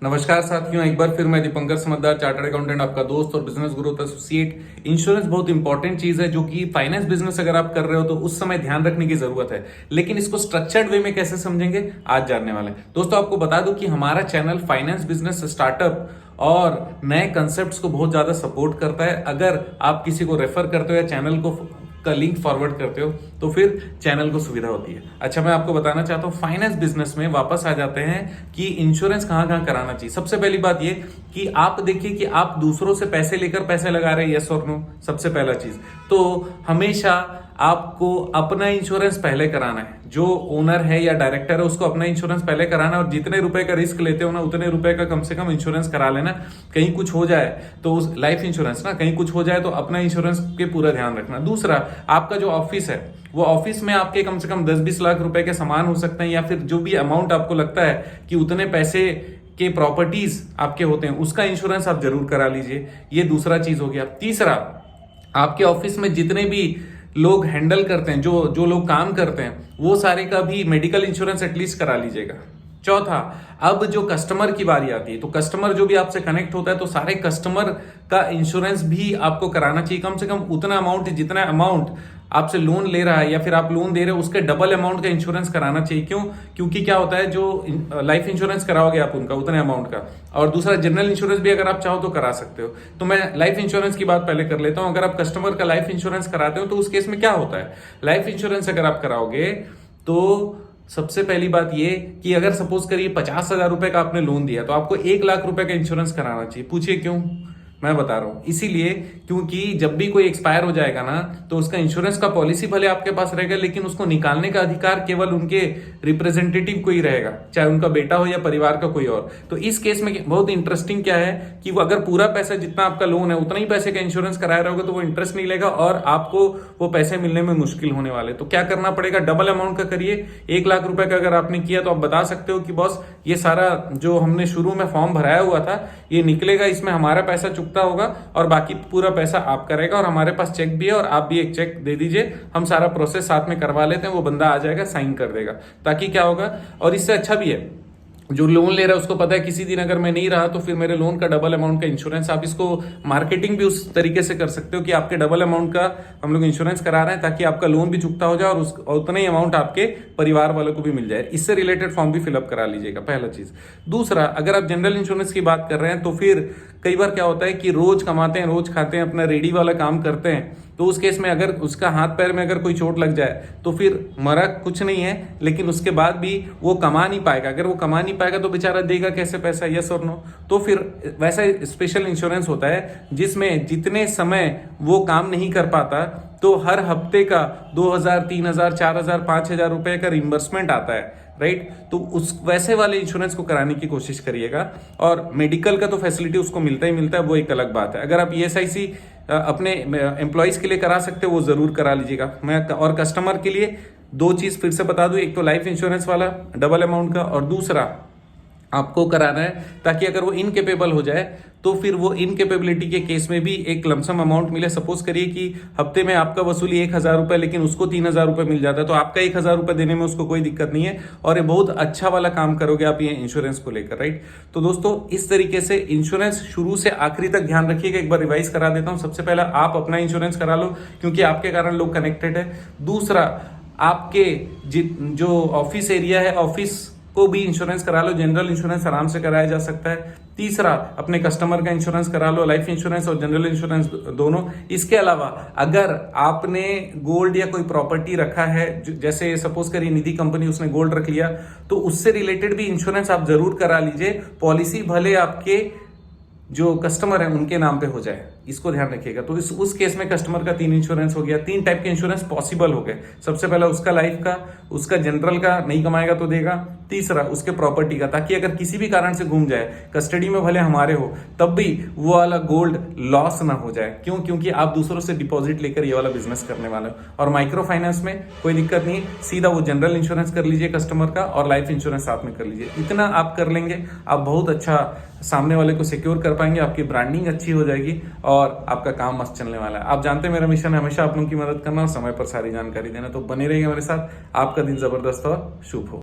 नमस्कार साथियों, एक बार फिर मैं दीपंकर समझदार, चार्टर्ड अकाउंटेंट, आपका दोस्त और बिजनेस ग्रोथ एसोसिएट। इंश्योरेंस बहुत इंपॉर्टेंट चीज है जो कि फाइनेंस बिजनेस अगर आप कर रहे हो तो उस समय ध्यान रखने की जरूरत है। लेकिन इसको स्ट्रक्चर्ड वे में कैसे समझेंगे आज जानने वाले हैं। दोस्तों, आपको बता दूं कि हमारा चैनल फाइनेंस बिजनेस स्टार्टअप और नए कंसेप्ट को बहुत ज्यादा सपोर्ट करता है। अगर आप किसी को रेफर करते हो या चैनल को का लिंक फॉरवर्ड करते हो तो फिर चैनल को सुविधा होती है। अच्छा, मैं आपको बताना चाहता हूं फाइनेंस बिजनेस में वापस आ जाते हैं कि इंश्योरेंस कहां कहां कराना चाहिए। सबसे पहली बात ये कि आप देखिए कि आप दूसरों से पैसे लेकर पैसे लगा रहे हैं, यस और नो। सबसे पहला चीज तो हमेशा आपको अपना इंश्योरेंस पहले कराना है। जो ओनर है या डायरेक्टर है उसको अपना इंश्योरेंस पहले कराना है और जितने रुपए का रिस्क लेते हो ना उतने रुपए का कम से कम इंश्योरेंस करा लेना। कहीं कुछ हो जाए तो उस लाइफ इंश्योरेंस ना, कहीं कुछ हो जाए तो अपना इंश्योरेंस के पूरा ध्यान रखना। दूसरा, आपका जो ऑफिस है वो ऑफिस में आपके कम से कम 10-20 लाख रुपए के सामान हो सकते हैं या फिर जो भी अमाउंट आपको लगता है कि उतने पैसे के प्रॉपर्टीज आपके होते हैं उसका इंश्योरेंस आप जरूर करा लीजिए। ये दूसरा चीज हो गया। तीसरा, आपके ऑफिस में जितने भी लोग हैंडल करते हैं, जो जो लोग काम करते हैं, वो सारे का भी मेडिकल इंश्योरेंस एटलीस्ट करा लीजिएगा। चौथा, अब जो कस्टमर की बारी आती है तो कस्टमर जो भी आपसे कनेक्ट होता है तो सारे कस्टमर का इंश्योरेंस भी आपको कराना चाहिए। कम से कम उतना अमाउंट, जितना अमाउंट आपसे लोन ले रहा है या फिर आप लोन दे रहे हो उसके डबल अमाउंट का इंश्योरेंस कराना चाहिए। क्यों? क्योंकि क्या होता है, जो लाइफ इंश्योरेंस कराओगे आप उनका उतने अमाउंट का, और दूसरा जनरल इंश्योरेंस भी अगर आप चाहो तो करा सकते हो। तो मैं लाइफ इंश्योरेंस की बात पहले कर लेता हूं। अगर आप कस्टमर का लाइफ इंश्योरेंस कराते हो तो उस केस में क्या होता है, लाइफ इंश्योरेंस अगर आप कराओगे तो सबसे पहली बात ये कि अगर सपोज करिए 50,000 रुपए का आपने लोन दिया तो आपको 1 लाख रुपए का इंश्योरेंस कराना चाहिए। पूछिए क्यों? मैं बता रहा हूं, इसीलिए क्योंकि जब भी कोई एक्सपायर हो जाएगा ना तो उसका इंश्योरेंस का पॉलिसी भले आपके पास रहेगा लेकिन उसको निकालने का अधिकार केवल उनके रिप्रेजेंटेटिव को ही रहेगा, चाहे उनका बेटा हो या परिवार का कोई और। तो इस केस में बहुत इंटरेस्टिंग क्या है कि वो अगर पूरा पैसा जितना आपका लोन है उतना ही पैसे का इंश्योरेंस कराया रहोगे तो वो इंटरेस्ट नहीं लेगा और आपको वो पैसे मिलने में मुश्किल होने वाले। तो क्या करना पड़ेगा, डबल अमाउंट का करिए। 1 लाख रुपए का अगर आपने किया तो आप बता सकते हो कि बॉस ये सारा जो हमने शुरू में फॉर्म भराया हुआ था ये निकलेगा, इसमें हमारा पैसा चुकता होगा और बाकी पूरा पैसा आपका रहेगा और हमारे पास चेक भी है और आप भी एक चेक दे दीजिए, हम सारा प्रोसेस साथ में करवा लेते हैं। वो बंदा आ जाएगा, साइन कर देगा। ताकि क्या होगा, और इससे अच्छा भी है, जो लोन ले रहा है उसको पता है किसी दिन अगर मैं नहीं रहा तो फिर मेरे लोन का डबल अमाउंट का इंश्योरेंस। आप इसको मार्केटिंग भी उस तरीके से कर सकते हो कि आपके डबल अमाउंट का हम लोग इंश्योरेंस करा रहे हैं ताकि आपका लोन भी चुकता हो जाए और उतना ही अमाउंट आपके परिवार वालों को भी मिल जाए। इससे रिलेटेड फॉर्म भी फिलअप करा लीजिएगा, पहला चीज। दूसरा, अगर आप जनरल इंश्योरेंस की बात कर रहे हैं तो फिर कई बार क्या होता है कि रोज कमाते हैं, रोज खाते हैं, अपना रेडी वाला काम करते हैं, तो उस केस में अगर उसका हाथ पैर में अगर कोई चोट लग जाए तो फिर मरा कुछ नहीं है, लेकिन उसके बाद भी वो कमा नहीं पाएगा। अगर वो कमा नहीं पाएगा तो बेचारा देगा कैसे पैसा, यस और नो। तो फिर वैसा स्पेशल इंश्योरेंस होता है जिसमें जितने समय वो काम नहीं कर पाता तो हर हफ्ते का 2,000, 3,000, 4,000, 5,000 रुपए का रिम्बर्समेंट आता है, राइट। तो उस वैसे वाले इंश्योरेंस को कराने की कोशिश करिएगा। और मेडिकल का तो फैसिलिटी उसको मिलता ही मिलता है, वो एक अलग बात है। अगर आप ESIC अपने एम्प्लॉयज के लिए करा सकते हो वो जरूर करा लीजिएगा। मैं और कस्टमर के लिए दो चीज फिर से बता दूं, एक तो लाइफ इंश्योरेंस वाला डबल अमाउंट का, और दूसरा आपको कराना है ताकि अगर वो इनकेपेबल हो जाए तो फिर वो इनकेपेबिलिटी के केस में भी एक लमसम अमाउंट मिले। सपोज करिए कि हफ्ते में आपका वसूली 1,000 रुपए लेकिन उसको 3,000 रुपए मिल जाता है तो आपका 1,000 रुपए देने में उसको कोई दिक्कत नहीं है और ये बहुत अच्छा वाला काम करोगे आप ये इंश्योरेंस को लेकर, राइट। तो दोस्तों, इस तरीके से इंश्योरेंस शुरू से आखिरी तक ध्यान रखिएगा। एक बार रिवाइज करा देता हूं। सबसे पहला, आप अपना इंश्योरेंस करा लो क्योंकि आपके कारण लोग कनेक्टेड है। दूसरा, आपके जो ऑफिस एरिया है ऑफिस को भी इंश्योरेंस करा लो, जनरल इंश्योरेंस आराम से कराया जा सकता है। तीसरा, अपने कस्टमर का इंश्योरेंस करा लो, लाइफ इंश्योरेंस और जनरल इंश्योरेंस दोनों। इसके अलावा अगर आपने गोल्ड या कोई प्रॉपर्टी रखा है, जैसे सपोज करिए निधि कंपनी उसने गोल्ड रख लिया, तो उससे रिलेटेड भी इंश्योरेंस आप जरूर करा लीजिए। पॉलिसी भले आपके जो कस्टमर है उनके नाम पे हो जाए, इसको ध्यान रखिएगा। तो उस केस में कस्टमर का 3 इंश्योरेंस हो गया। 3 टाइप के इंश्योरेंस पॉसिबल हो गए। सबसे पहला उसका लाइफ का, उसका जनरल का, नहीं कमाएगा तो देगा। तीसरा, उसके प्रॉपर्टी का, ताकि अगर किसी भी कारण से घूम जाए, कस्टडी में भले हमारे हो, तब भी वो वाला गोल्ड लॉस ना हो जाए। क्यों? क्योंकि आप दूसरों से डिपॉजिट लेकर ये वाला बिजनेस करने वाले हो। और माइक्रो फाइनेंस में कोई दिक्कत नहीं, सीधा वो जनरल इंश्योरेंस कर लीजिए कस्टमर का और लाइफ इंश्योरेंस साथ में कर लीजिए। इतना आप कर लेंगे, आप बहुत अच्छा सामने वाले को सिक्योर कर पाएंगे, आपकी ब्रांडिंग अच्छी हो जाएगी और आपका काम मस्त चलने वाला है। आप जानते हैं मेरा मिशन है हमेशा आप लोगों की मदद करना और समय पर सारी जानकारी देना। तो बने रहिए मेरे साथ। आपका दिन जबरदस्त और शुभ हो।